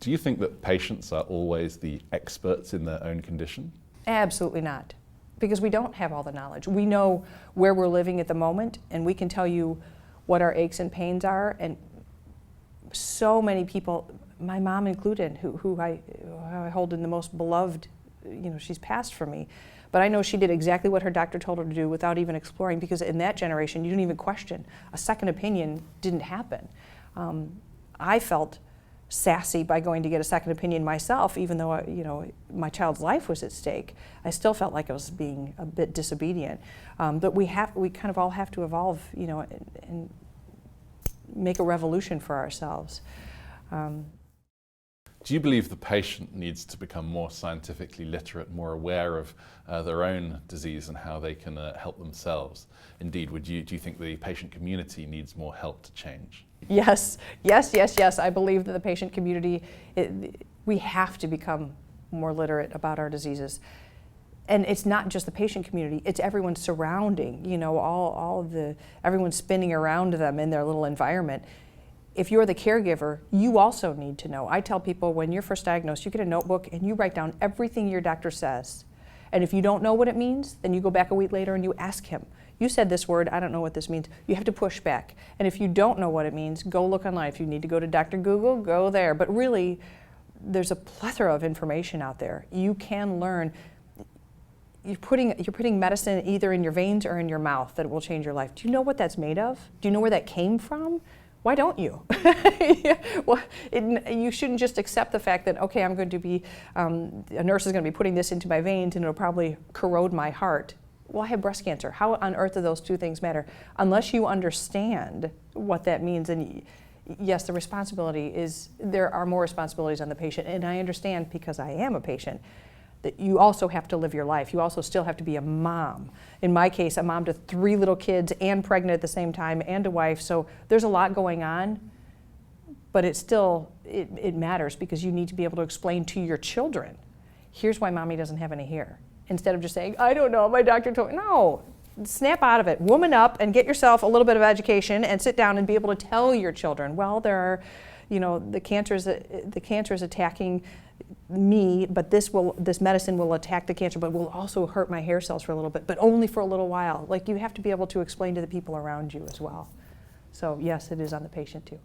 Do you think that patients are always the experts in their own condition? Absolutely not, because we don't have all the knowledge. We know where we're living at the moment, and we can tell you what our aches and pains are, and so many people, my mom included, who I hold in the most beloved, she's passed from me, but I know she did exactly what her doctor told her to do without even exploring, because in that generation you didn't even question. A second opinion didn't happen. I felt sassy by going to get a second opinion myself, even though my child's life was at stake. I still felt like I was being a bit disobedient. But we kind of all have to evolve, and make a revolution for ourselves. Do you believe the patient needs to become more scientifically literate, more aware of their own disease and how they can help themselves? Indeed, do you think the patient community needs more help to change? Yes, yes, yes, yes. I believe that the patient community, we have to become more literate about our diseases. And it's not just the patient community, it's everyone surrounding, everyone spinning around them in their little environment. If you're the caregiver, you also need to know. I tell people, when you're first diagnosed, you get a notebook and you write down everything your doctor says. And if you don't know what it means, then you go back a week later and you ask him. You said this word, I don't know what this means. You have to push back. And if you don't know what it means, go look online. If you need to go to Dr. Google, go there. But really, there's a plethora of information out there. You can learn. You're putting medicine either in your veins or in your mouth that will change your life. Do you know what that's made of? Do you know where that came from? Why don't you? Well, you shouldn't just accept the fact that, okay, I'm going to be, a nurse is going to be putting this into my veins and it'll probably corrode my heart. Well, I have breast cancer. How on earth do those two things matter? Unless you understand what that means. And yes, the responsibility is, there are more responsibilities on the patient. And I understand, because I am a patient, that you also have to live your life. You also still have to be a mom. In my case, a mom to 3 little kids and pregnant at the same time and a wife. So there's a lot going on, but it matters, because you need to be able to explain to your children, here's why mommy doesn't have any hair. Instead of just saying, I don't know, my doctor told me. No, snap out of it. Woman up and get yourself a little bit of education and sit down and be able to tell your children, well, there are, the cancer is attacking me, but this medicine will attack the cancer, but will also hurt my hair cells for a little bit, but only for a little while. Like, you have to be able to explain to the people around you as well. So yes, it is on the patient too.